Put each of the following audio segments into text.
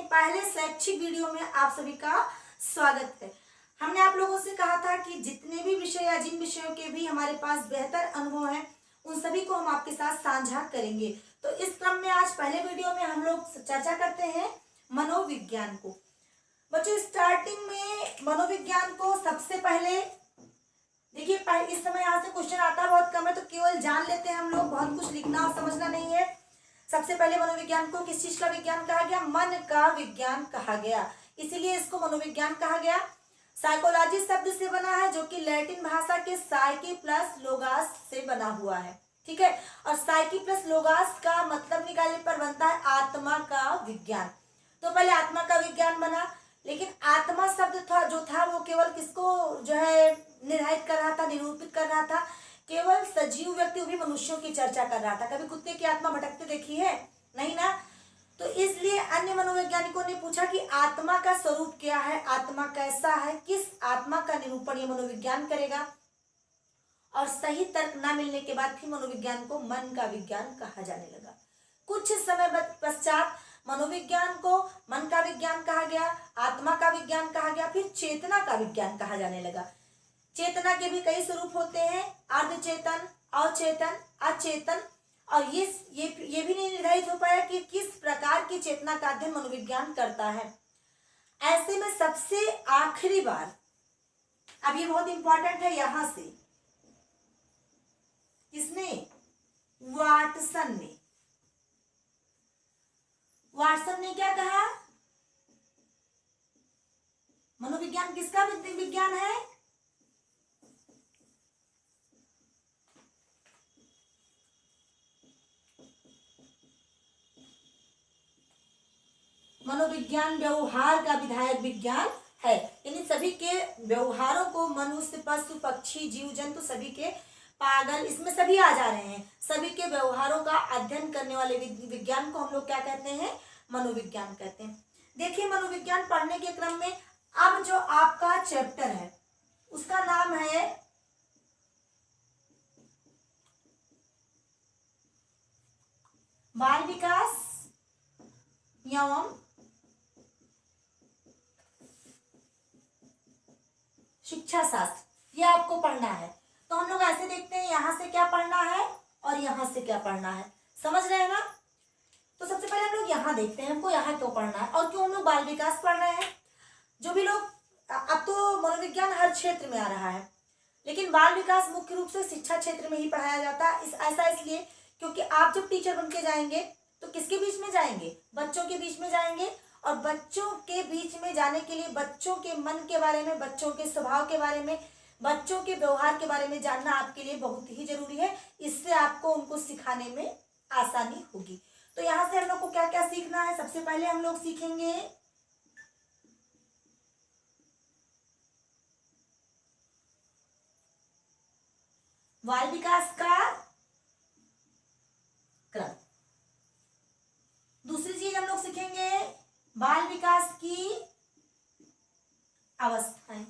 पहले शैक्षिक वीडियो में आप सभी का स्वागत है। हमने आप लोगों से कहा था कि जितने भी विषय या जिन विषयों के भी हमारे पास बेहतर अनुभव है उन सभी को हम आपके साथ साझा करेंगे। तो इस क्रम में आज पहले वीडियो में हम लोग चर्चा करते हैं मनोविज्ञान को। बच्चों, स्टार्टिंग में मनोविज्ञान को सबसे पहले देखिए, इस समय यहाँ से क्वेश्चन आता बहुत कम है, तो केवल जान लेते हैं हम लोग, बहुत कुछ लिखना और समझना नहीं है। सबसे पहले मनोविज्ञान को किस चीज का विज्ञान कहा गया? मन का विज्ञान कहा गया, इसीलिए इसको मनोविज्ञान कहा गया। साइकोलॉजी शब्द से बना है, जो कि लैटिन भाषा के साइकी प्लस लोगास से बना हुआ है, ठीक है। और साइकी प्लस लोगास का मतलब निकालने पर बनता है आत्मा का विज्ञान। तो पहले आत्मा का विज्ञान बना, लेकिन आत्मा शब्द था जो था वो केवल किसको जो है निर्धारित कर रहा था, निरूपित कर रहा था? केवल सजीव व्यक्ति, भी मनुष्यों की चर्चा कर रहा था। कभी कुत्ते की आत्मा भटकते देखी है? नहीं ना। तो इसलिए अन्य मनोवैज्ञानिकों ने पूछा कि आत्मा का स्वरूप क्या है, आत्मा कैसा है, किस आत्मा का निरूपण ये मनोविज्ञान करेगा। और सही तर्क न मिलने के बाद फिर मनोविज्ञान को मन का विज्ञान कहा जाने लगा। कुछ समय पश्चात मनोविज्ञान को मन का विज्ञान कहा गया, आत्मा का विज्ञान कहा गया, फिर चेतना का विज्ञान कहा जाने लगा। चेतना के भी कई स्वरूप होते हैं, अर्धचेतन, अचेतन, अचेतन। और ये भी नहीं निर्धारित हो पाया कि किस प्रकार की चेतना का अध्ययन मनोविज्ञान करता है। ऐसे में सबसे आखिरी बार, अब ये बहुत इंपॉर्टेंट है, यहां से किसने? वाटसन ने क्या कहा? मनोविज्ञान किसका विज्ञान है? मनोविज्ञान व्यवहार का विधायक विज्ञान है, यानी सभी के व्यवहारों को, मनुष्य, पशु, पक्षी, जीव जंतु, सभी के पागल, इसमें सभी आ जा रहे हैं। सभी के व्यवहारों का अध्ययन करने वाले विज्ञान को हम लोग क्या कहते हैं? मनोविज्ञान कहते हैं। देखिए, मनोविज्ञान पढ़ने के क्रम में अब जो आपका चैप्टर है उसका नाम है बाल विकास एवं शिक्षा शास्त्र। ये आपको पढ़ना है। तो हम लोग ऐसे देखते हैं, यहां से क्या पढ़ना है और यहां से क्या पढ़ना है, समझ रहे हैं ना। तो सबसे पहले हम लोग यहाँ देखते हैं, हमको यहाँ क्यों पढ़ना है और क्यों हम लोग बाल विकास पढ़ रहे हैं। जो भी लोग, अब तो मनोविज्ञान हर क्षेत्र में आ रहा है, लेकिन बाल विकास मुख्य रूप से शिक्षा क्षेत्र में ही पढ़ाया जाता है। ऐसा इसलिए क्योंकि आप जब टीचर बन के जाएंगे तो किसके बीच में जाएंगे? बच्चों के बीच में जाएंगे। और बच्चों के बीच में जाने के लिए बच्चों के मन के बारे में, बच्चों के स्वभाव के बारे में, बच्चों के व्यवहार के बारे में जानना आपके लिए बहुत ही जरूरी है। इससे आपको उनको सिखाने में आसानी होगी। तो यहाँ से हम लोग को क्या क्या सीखना है? सबसे पहले हम लोग सीखेंगे बाल विकास का क्रम। दूसरी चीज हम लोग सीखेंगे बाल विकास की अवस्थाएं।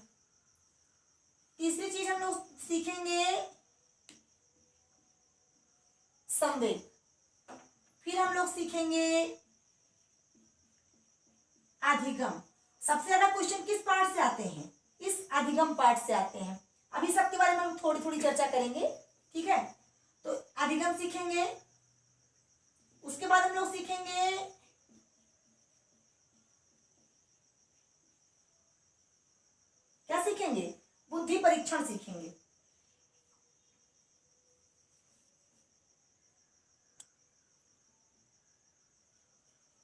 तीसरी चीज हम लोग सीखेंगे संवेग। फिर हम लोग सीखेंगे अधिगम। सबसे ज्यादा क्वेश्चन किस पार्ट से आते हैं? इस अधिगम पार्ट से आते हैं। अभी सबके बारे में हम थोड़ी थोड़ी चर्चा करेंगे, ठीक है। तो अधिगम सीखेंगे, उसके बाद हम लोग सीखेंगे क्या सीखेंगे? बुद्धि परीक्षण सीखेंगे।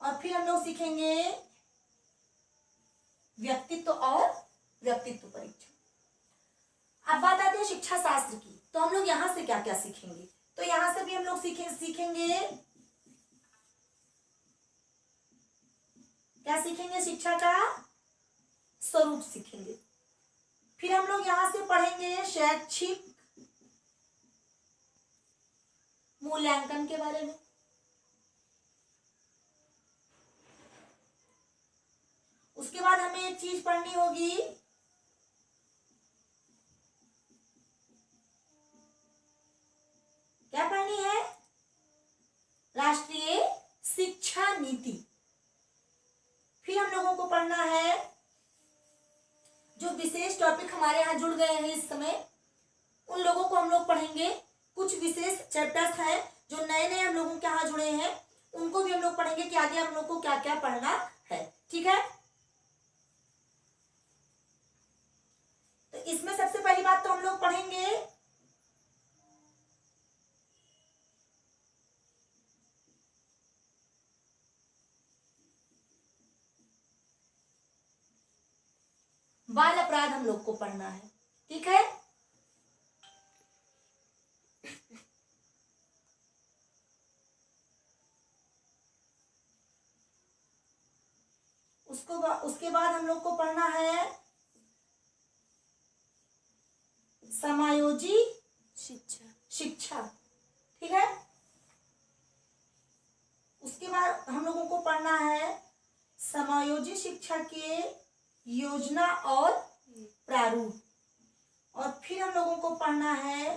और फिर हम लोग सीखेंगे व्यक्तित्व और व्यक्तित्व परीक्षण। अब बात आती है शिक्षा शास्त्र की। तो हम लोग यहां से क्या क्या सीखेंगे? तो यहां से भी हम लोग सीखेंगे क्या सीखेंगे? शिक्षा का स्वरूप सीखेंगे। फिर हम लोग यहां से पढ़ेंगे शैक्षिक मूल्यांकन के बारे में। उसके बाद हमें एक चीज पढ़नी होगी, क्या पढ़नी है? राष्ट्रीय शिक्षा नीति। हमारे यहाँ जुड़ गए हैं इस समय, उन लोगों को हम लोग पढ़ेंगे। कुछ विशेष चैप्टर्स हैं जो नए नए हम लोगों के यहाँ जुड़े हैं, उनको भी हम लोग पढ़ेंगे कि आगे हम लोग को क्या क्या पढ़ना है। ठीक है, तो इसमें सबसे पहली बात तो हम लोग पढ़ेंगे बाल अपराध, हम लोग को पढ़ना है। ठीक है, उसके बाद हम लोग को पढ़ना है समायोजी शिक्षा। ठीक है, उसके बाद हम लोगों को पढ़ना है समायोजी शिक्षा के योजना और प्रारूप, और फिर हम लोगों को पढ़ना है,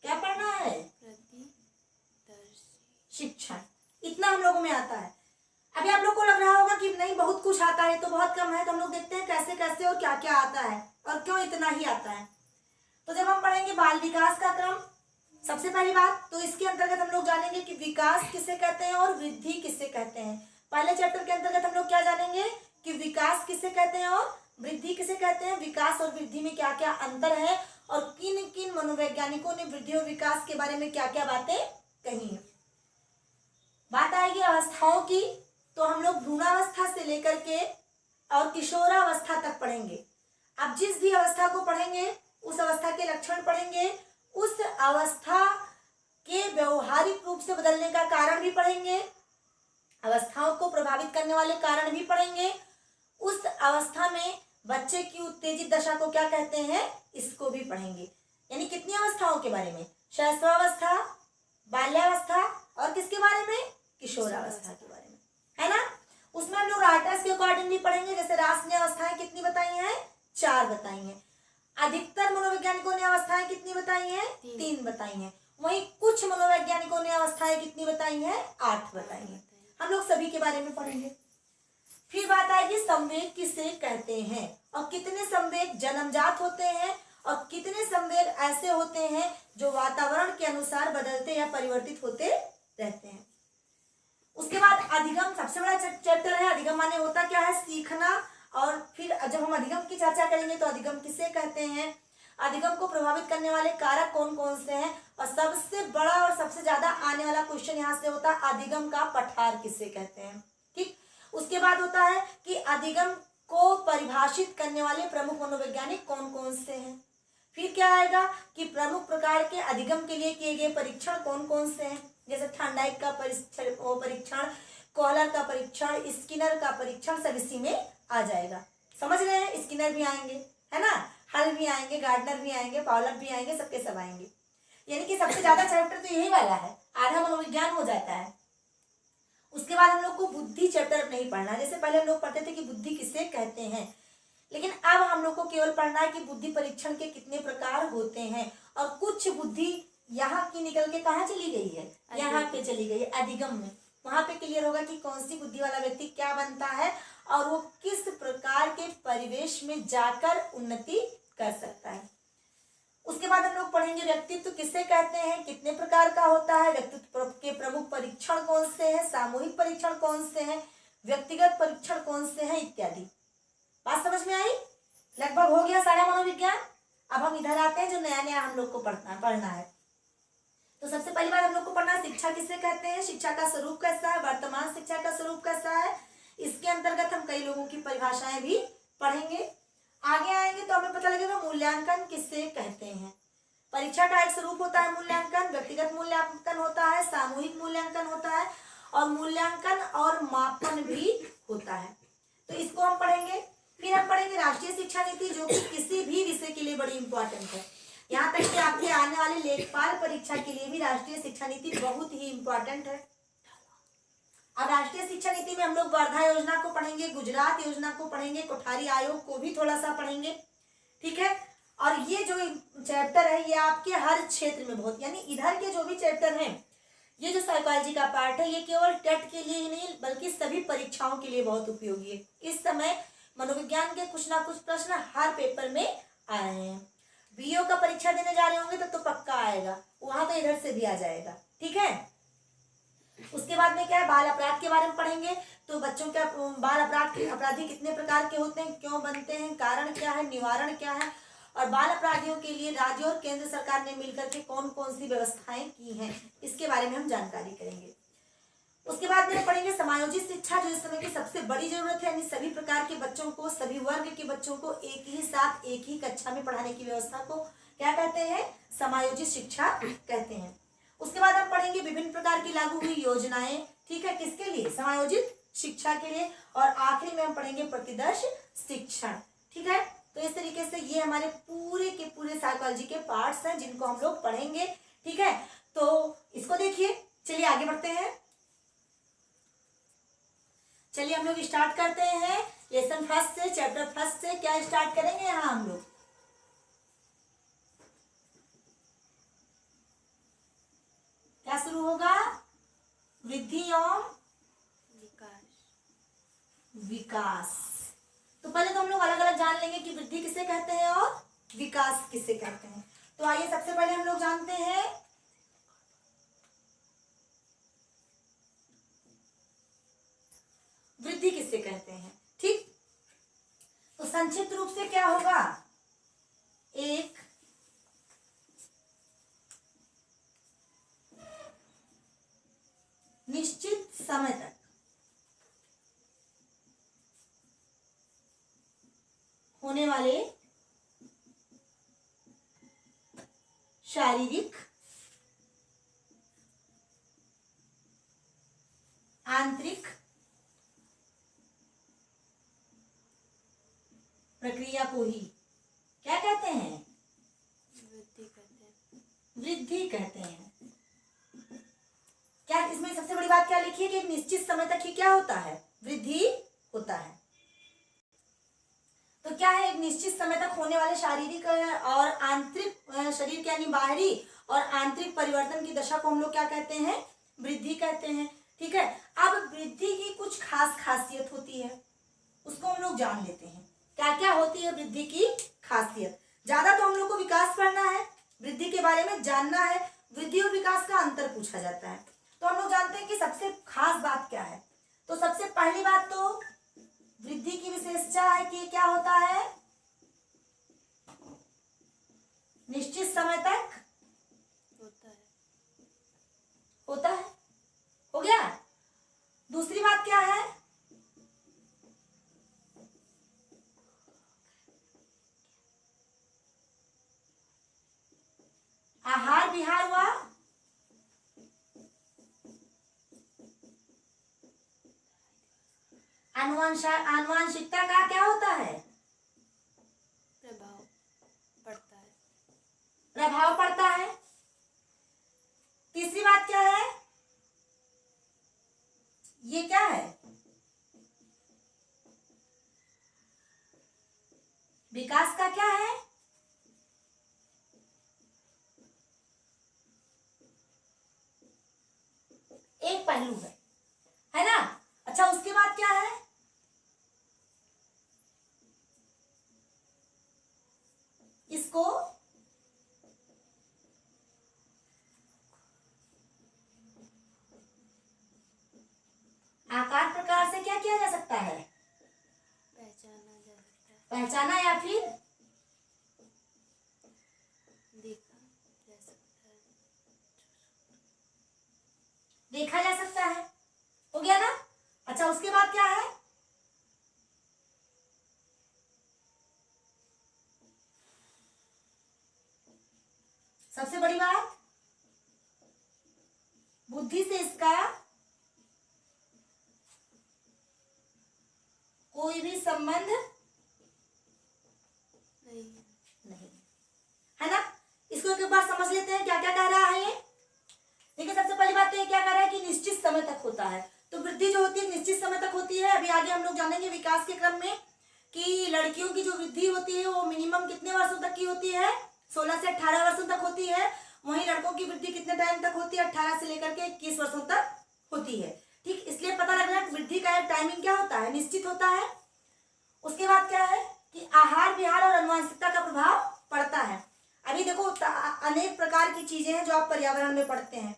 क्या पढ़ना है, शिक्षण। इतना हम लोगों में आता है। अभी आप लोग को लग रहा होगा कि नहीं बहुत कुछ आता है, तो बहुत कम है, तो हम लोग देखते हैं कैसे कैसे और क्या क्या आता है और क्यों इतना ही आता है। तो जब हम पढ़ेंगे बाल विकास का क्रम, सबसे पहली बात तो इसके अंतर्गत हम लोग जानेंगे कि विकास किसे कहते हैं और वृद्धि किसे कहते हैं। पहले चैप्टर के अंतर्गत हम लोग क्या जानेंगे कि विकास किसे कहते हैं और वृद्धि किसे कहते हैं, विकास और वृद्धि में क्या क्या अंतर है, और किन किन मनोवैज्ञानिकों ने वृद्धि और विकास के बारे में क्या क्या बातें कही है। बात आएगी अवस्थाओं की, तो हम लोग भ्रूणावस्था से लेकर के और किशोरावस्था तक पढ़ेंगे। अब जिस भी अवस्था को पढ़ेंगे उस अवस्था के लक्षण पढ़ेंगे, उस अवस्था के व्यवहारिक रूप से बदलने का कारण भी पढ़ेंगे, अवस्थाओं को प्रभावित करने वाले कारण भी पढ़ेंगे, उस अवस्था में बच्चे की उत्तेजित दशा को क्या कहते हैं इसको भी पढ़ेंगे। यानी कितनी अवस्थाओं के बारे में, शैशवावस्था, बाल्यावस्था और किसके बारे में, किशोरावस्था के बारे में, है ना। उसमें हम लोग राइटर्स के अकॉर्डिंग भी पढ़ेंगे। जैसे रास ने अवस्थाएं कितनी बताई हैं, 4 बताई हैं। अधिकतर मनोवैज्ञानिकों ने अवस्थाएं कितनी बताई हैं, 3 बताई हैं। वहीं कुछ मनोवैज्ञानिकों ने अवस्थाएं कितनी बताई हैं, 8 बताई हैं। हम लोग सभी के बारे में पढ़ेंगे। फिर बात आएगी संवेग किसे कहते हैं, और कितने संवेग जन्मजात होते हैं और कितने संवेग ऐसे होते हैं जो वातावरण के अनुसार बदलते या परिवर्तित होते रहते हैं। उसके बाद अधिगम सबसे बड़ा चैप्टर है। अधिगम माने होता क्या है, सीखना। और फिर जब हम अधिगम की चर्चा करेंगे तो अधिगम किसे कहते हैं, अधिगम को प्रभावित करने वाले कारक कौन कौन से हैं, और सबसे बड़ा और सबसे ज्यादा आने वाला क्वेश्चन यहाँ से होता है अधिगम का पठार किसे कहते हैं। ठीक, उसके बाद होता है कि अधिगम को परिभाषित करने वाले प्रमुख मनोवैज्ञानिक कौन कौन से हैं। फिर क्या आएगा कि प्रमुख प्रकार के अधिगम के लिए किए गए परीक्षण कौन कौन से हैं, जैसे थॉर्नडाइक का परीक्षण, कोहलर का परीक्षण, स्किनर का परीक्षण, सब इसी में आ जाएगा। समझ रहे हैं, स्किनर भी आएंगे, है ना, हल भी आएंगे, गार्डनर भी आएंगे, पावलर भी आएंगे, सबके सब आएंगे। यानी कि सबसे ज्यादा चैप्टर तो यही वाला है, आधा मनोविज्ञान हो जाता है। उसके बाद हम लोग को बुद्धि चैप्टर नहीं पढ़ना। जैसे पहले हम लोग पढ़ते थे कि बुद्धि किसे कहते हैं, लेकिन अब हम लोग को केवल पढ़ना है कि बुद्धि परीक्षण के कितने प्रकार होते हैं, और कुछ बुद्धि यहाँ की निकल के कहाँ चली गई है, यहाँ पे चली गई है अधिगम में। वहां पे क्लियर होगा कि कौन सी बुद्धि वाला व्यक्ति क्या बनता है और वो किस प्रकार के परिवेश में जाकर उन्नति कर सकता है। उसके बाद हम लोग पढ़ेंगे व्यक्तित्व किसे कहते हैं, कितने प्रकार का होता है, व्यक्तित्व के प्रमुख परीक्षण कौन से हैं, सामूहिक परीक्षण कौन से हैं, व्यक्तिगत परीक्षण कौन से हैं इत्यादि। बात समझ में आई, लगभग हो गया सारा मनोविज्ञान। अब हम इधर आते हैं जो नया नया हम लोग को पढ़ना है। तो सबसे पहली बार हम लोग को पढ़ना है शिक्षा किसे कहते हैं, शिक्षा का स्वरूप कैसा है, वर्तमान शिक्षा का स्वरूप कैसा है। इसके अंतर्गत हम कई लोगों की परिभाषाएं भी पढ़ेंगे। आगे आएंगे तो हमें पता लगेगा मूल्यांकन किसे कहते हैं। परीक्षा का एक स्वरूप होता है मूल्यांकन, व्यक्तिगत मूल्यांकन होता है, सामूहिक मूल्यांकन होता है, और मूल्यांकन और मापन भी होता है। तो इसको हम पढ़ेंगे। फिर हम पढ़ेंगे राष्ट्रीय शिक्षा नीति, जो कि किसी भी विषय के लिए बड़ी इंपॉर्टेंट है। यहाँ तक कि आपके आने वाले लेखपाल परीक्षा के लिए भी राष्ट्रीय शिक्षा नीति बहुत ही इंपॉर्टेंट है। अब राष्ट्रीय शिक्षा नीति में हम लोग वर्धा योजना को पढ़ेंगे, गुजरात योजना को पढ़ेंगे, कोठारी आयोग को भी थोड़ा सा पढ़ेंगे। ठीक है, और ये जो चैप्टर है ये आपके हर क्षेत्र में बहुत, यानी इधर के जो भी चैप्टर हैं, ये जो साइकोलॉजी का पार्ट है ये केवल टेट के लिए ही नहीं बल्कि सभी परीक्षाओं के लिए बहुत उपयोगी है। इस समय मनोविज्ञान के कुछ ना कुछ प्रश्न हर पेपर में आए हैं। बीओ का परीक्षा देने जा रहे होंगे तो पक्का आएगा, वहां तो इधर से भी आ जाएगा, ठीक है। उसके बाद में क्या है, बाल अपराध के बारे में पढ़ेंगे। तो बच्चों का बाल अपराधी कितने प्रकार के होते हैं, क्यों बनते हैं, कारण क्या है, निवारण क्या है, और बाल अपराधियों के लिए राज्य और केंद्र सरकार ने मिलकर के कौन कौन सी व्यवस्थाएं की हैं, इसके बारे में हम जानकारी करेंगे। उसके बाद में पढ़ेंगे समायोजित शिक्षा, जो इस समय की सबसे बड़ी जरूरत है, यानी सभी प्रकार के बच्चों को, सभी वर्ग के बच्चों को एक ही साथ एक ही कक्षा में पढ़ाने की व्यवस्था को क्या कहते हैं, समायोजित शिक्षा कहते हैं। उसके बाद हम पढ़ेंगे विभिन्न प्रकार की लागू हुई योजनाएं, ठीक है, किसके लिए, समायोजित शिक्षा के लिए। और आखिरी में हम पढ़ेंगे प्रतिदर्श शिक्षण, ठीक है। तो इस तरीके से ये हमारे पूरे के पूरे साइकोलॉजी के पार्ट्स हैं जिनको हम लोग पढ़ेंगे, ठीक है। तो इसको देखिए, चलिए आगे बढ़ते हैं। चलिए हम लोग स्टार्ट करते हैं लेसन फर्स्ट से, चैप्टर फर्स्ट से। क्या स्टार्ट करेंगे यहाँ हम लोग, क्या शुरू होगा, वृद्धि एवं विकास। तो पहले तो हम लोग अलग अलग जान लेंगे कि वृद्धि किसे कहते हैं और विकास किसे कहते हैं। तो आइए सबसे पहले हम लोग जानते हैं वृद्धि किसे कहते हैं, ठीक। तो संक्षिप्त रूप से क्या होगा, एक निश्चित समय तक होने वाले शारीरिक, आंतरिक प्रक्रिया को ही क्या कहते हैं, वृद्धि कहते हैं। क्या इसमें सबसे बड़ी बात क्या लिखी है कि एक निश्चित समय तक ही क्या होता है, वृद्धि होता है। तो क्या है, एक निश्चित समय तक होने वाले शारीरिक और आंतरिक, शरीर के यानी बाहरी और आंतरिक परिवर्तन की दशा को हम लोग क्या कहते हैं, वृद्धि कहते हैं, ठीक है। अब वृद्धि की कुछ खास खासियत होती है, उसको हम लोग जान लेते हैं। क्या क्या होती है वृद्धि की खासियत। ज्यादा तो हम लोग को विकास पढ़ना है, वृद्धि के बारे में जानना है, वृद्धि और विकास का अंतर पूछा जाता है। तो हम लोग जानते हैं कि सबसे खास बात क्या है। तो सबसे पहली बात तो वृद्धि की विशेषता है कि क्या होता है, निश्चित समय तक होता है। हो गया। दूसरी बात क्या है, आहार विहार हुआ, आनुवांशिकता का क्या होता है, प्रभाव पड़ता है। तीसरी बात क्या है, ये क्या है, विकास का क्या है, एक पहलू है ना। अच्छा, उसके बाद क्या है, इसको आकार प्रकार से क्या किया जा सकता है, पहचाना या फिर देखा जा सकता है। हो गया ना। अच्छा, उसके बाद क्या है, सबसे बड़ी बात, बुद्धि से इसका कोई भी संबंध नहीं है ना। इसको एक बार समझ लेते हैं क्या क्या कह रहा है ये। देखिए, सबसे पहली बात तो ये क्या कह रहा है कि निश्चित समय तक होता है। तो वृद्धि जो होती है निश्चित समय तक होती है। अभी आगे हम लोग जानेंगे विकास के क्रम में कि लड़कियों की जो वृद्धि होती है वो मिनिमम कितने वर्षों तक की होती है, 16 से 18 वर्षों तक होती है। वहीं लड़कों की वृद्धि कितने टाइम तक होती है, 18 से लेकर के 21 वर्षों तक होती है। ठीक, इसलिए पता लगना वृद्धि का टाइमिंग क्या होता है, निश्चित होता है। उसके बाद क्या है कि आहार विहार और अनुवांशिकता का प्रभाव पड़ता है। अभी देखो अनेक प्रकार की चीजें हैं जो आप पर्यावरण में पढ़ते हैं।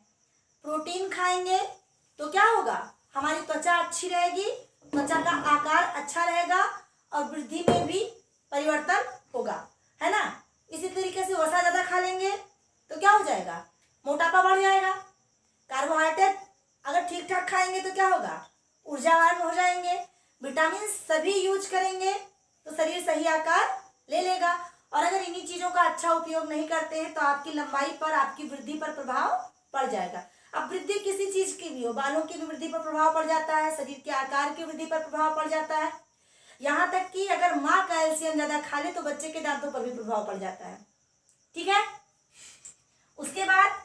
प्रोटीन खाएंगे तो क्या होगा, हमारी त्वचा अच्छी रहेगी, त्वचा का आकार अच्छा रहेगा और वृद्धि में भी परिवर्तन होगा, है ना। इसी तरीके से वसा ज्यादा खा लेंगे तो क्या हो जाएगा, मोटापा बढ़ जाएगा। कार्बोहाइड्रेट अगर ठीक ठाक खाएंगे तो क्या होगा, ऊर्जावान हो जाएंगे। विटामिन सभी यूज करेंगे तो शरीर सही आकार ले लेगा। और अगर इन्हीं चीजों का अच्छा उपयोग नहीं करते हैं तो आपकी लंबाई पर, आपकी वृद्धि पर प्रभाव पड़ जाएगा। अब वृद्धि किसी चीज की भी हो, बालों की भी वृद्धि पर प्रभाव पड़ जाता है, शरीर के आकार की वृद्धि पर प्रभाव पड़ जाता है। यहाँ तक कि अगर माँ कैल्शियम ज्यादा खा ले तो बच्चे के दांतों पर भी प्रभाव पड़ जाता है। ठीक है। उसके बाद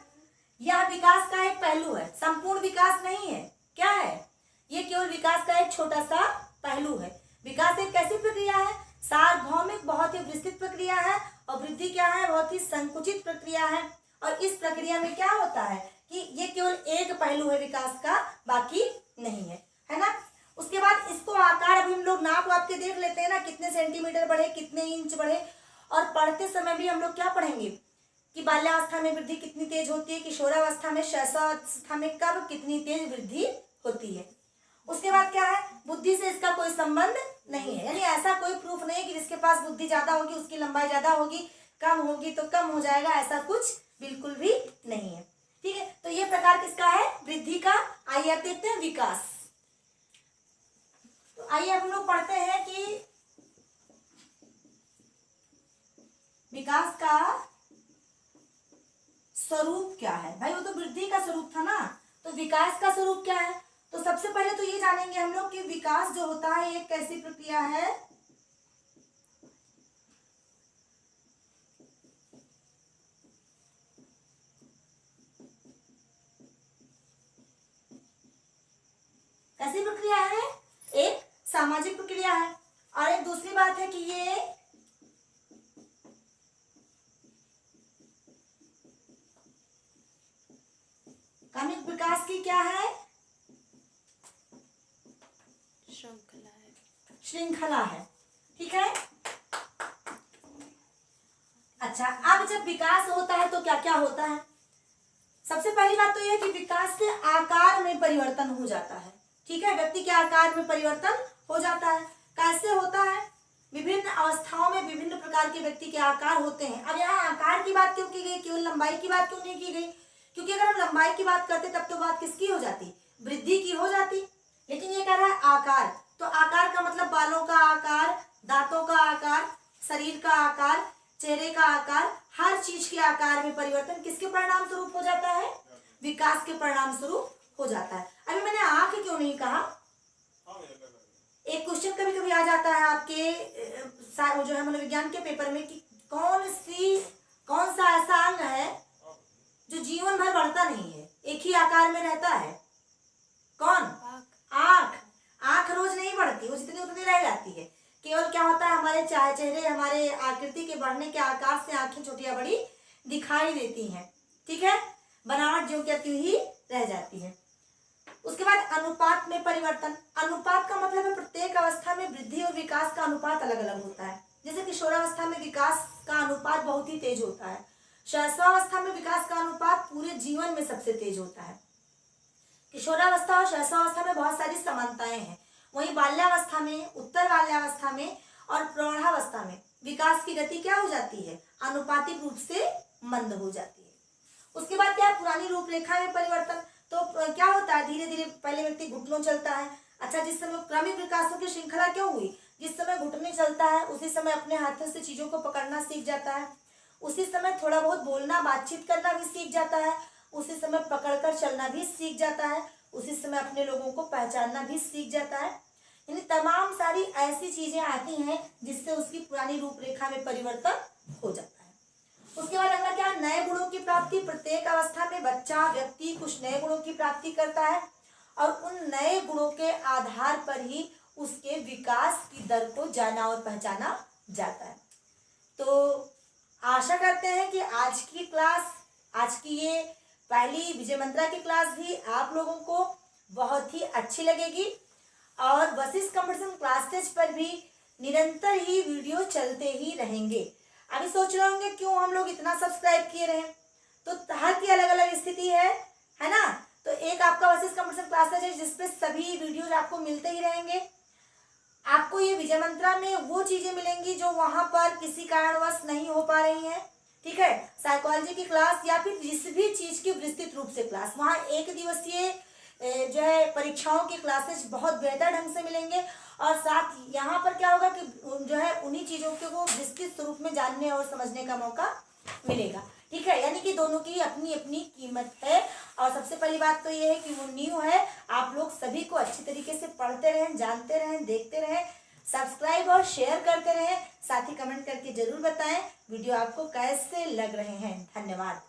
यह विकास का एक पहलू है, संपूर्ण विकास नहीं है। क्या है, ये केवल विकास का एक छोटा सा पहलू है। विकास एक कैसी प्रक्रिया है, सार्वभौमिक बहुत ही विस्तृत प्रक्रिया है, और वृद्धि क्या है, बहुत ही संकुचित प्रक्रिया है। और इस प्रक्रिया में क्या होता है कि ये केवल एक पहलू है विकास का, बाकी नहीं है ना। उसके बाद इसको आकार अभी हम लोग नाप वाप के देख लेते हैं ना, कितने सेंटीमीटर बढ़े, कितने इंच बढ़े। और पढ़ते समय भी हम लोग क्या पढ़ेंगे कि बाल्यावस्था में वृद्धि कितनी तेज होती है, किशोरावस्था में, शैशवावस्था में कब कितनी तेज वृद्धि होती है। उसके बाद क्या है, बुद्धि से इसका कोई संबंध नहीं है, यानी ऐसा कोई प्रूफ नहीं है कि जिसके पास बुद्धि ज्यादा होगी उसकी लंबाई ज्यादा होगी, कम होगी तो कम हो जाएगा, ऐसा कुछ बिल्कुल भी नहीं है। ठीक है, तो ये प्रकार किसका है, वृद्धि का। आइए अब देखते हैं विकास। तो आइए हम लोग पढ़ते हैं कि विकास का स्वरूप क्या है। भाई वो तो वृद्धि का स्वरूप था ना, तो विकास का स्वरूप क्या है। तो सबसे पहले तो ये जानेंगे हम लोग कि विकास जो होता है एक कैसी प्रक्रिया है। कैसी प्रक्रिया है, एक सामाजिक प्रक्रिया है। और एक दूसरी बात है कि ये क्रमिक विकास की क्या है, श्रृंखला है। ठीक है। अच्छा, अब जब विकास होता है तो क्या क्या होता है। सबसे पहली बात तो यह है कि विकास से आकार में परिवर्तन हो जाता है। ठीक है, व्यक्ति के आकार में परिवर्तन हो जाता है। कैसे होता है, विभिन्न अवस्थाओं में विभिन्न प्रकार के व्यक्ति के आकार होते हैं। अब यहाँ आकार की बात क्यों की गई, केवल लंबाई की बात क्यों नहीं की गई, क्योंकि अगर हम लंबाई की बात करते तब तो बात किसकी हो जाती, वृद्धि की हो जाती। लेकिन ये कह रहा है आकार, तो आकार का मतलब बालों का आकार, दांतों का आकार, शरीर का आकार, चेहरे का आकार, हर चीज के आकार में परिवर्तन किसके परिणाम स्वरूप हो जाता है, विकास के परिणाम स्वरूप हो जाता है। अभी मैंने आंख क्यों नहीं कहा, एक क्वेश्चन कभी कभी आ जाता है आपके जो है मनोविज्ञान के पेपर में कि कौन सा ऐसा अंग है जो जीवन भर बढ़ता नहीं है, एक ही आकार में रहता है। कौन, आंख। आंख रोज नहीं बढ़ती, वो जितनी उतनी रह जाती है। केवल क्या होता है, हमारे चेहरे, हमारे आकृति के बढ़ने के आकार से आंखें छोटी या बड़ी दिखाई देती हैं। ठीक है, बनावट जो क्या त्यों ही रह जाती है। उसके बाद अनुपात में परिवर्तन। अनुपात का मतलब है प्रत्येक अवस्था में वृद्धि और विकास का अनुपात अलग अलग होता है। जैसे किशोरावस्था में विकास का अनुपात बहुत ही तेज होता है, शैशवावस्था में विकास का अनुपात पूरे जीवन में सबसे तेज होता है। किशोरावस्था और शैशवावस्था में बहुत सारी समानताएं हैं। वहीं बाल्यावस्था में, उत्तर बाल्यावस्था में और प्रौढ़ावस्था में विकास की गति क्या हो जाती है, आनुपातिक रूप से मंद हो जाती है। उसके बाद क्या है, पुरानी रूपरेखा में परिवर्तन। तो क्या होता है, धीरे धीरे पहले व्यक्ति घुटनों चलता है। अच्छा, जिस समय क्रमिक विकासों की श्रृंखला क्यों हुई, जिस समय घुटने चलता है उसी समय अपने हाथों से चीजों को पकड़ना सीख जाता है, उसी समय थोड़ा बहुत बोलना, बातचीत करना भी सीख जाता है, उसी समय पकड़कर चलना भी सीख जाता है, उसी समय अपने लोगों को पहचानना भी सीख जाता है। यानी तमाम सारी ऐसी चीजें आती हैं जिससे उसकी पुरानी रूपरेखा में परिवर्तन हो जाता है। उसके बाद अगला क्या, नए गुणों की प्राप्ति। प्रत्येक अवस्था में बच्चा, व्यक्ति कुछ नए गुणों की प्राप्ति करता है और उन नए गुणों के आधार पर ही उसके विकास की दर को जाना और पहचाना जाता है। तो आशा करते हैं कि आज की क्लास, आज की ये पहली विजय मंत्रा की क्लास भी आप लोगों को बहुत ही अच्छी लगेगी। और वशिष्ठ कंपटीशन क्लासेज पर भी निरंतर ही वीडियो चलते ही रहेंगे। अभी सोच रहे होंगे क्यों हम लोग इतना सब्सक्राइब किए रहे, तो हर की अलग अलग स्थिति है ना। तो एक आपका वशिष्ठ कंप्यूटर क्लासेज है जिसपे सभी वीडियोज आपको मिलते ही रहेंगे। आपको ये विजय मंत्रा में वो चीजें मिलेंगी जो वहां पर किसी कारणवश नहीं हो पा रही हैं, ठीक है। साइकोलॉजी की क्लास या फिर जिस भी चीज की विस्तृत रूप से क्लास, वहाँ एक दिवसीय जो है परीक्षाओं की क्लासेस बहुत बेहतर ढंग से मिलेंगे। और साथ यहाँ पर क्या होगा कि जो है उन्हीं चीजों को विस्तृत स्वरूप में जानने और समझने का मौका मिलेगा, ठीक है। यानी कि दोनों की अपनी अपनी कीमत है। और सबसे पहली बात तो ये है कि वो न्यू है, आप लोग सभी को अच्छी तरीके से पढ़ते रहें, जानते रहें, देखते रहें, सब्सक्राइब और शेयर करते रहें, साथ ही कमेंट करके जरूर बताएं वीडियो आपको कैसे लग रहे हैं। धन्यवाद।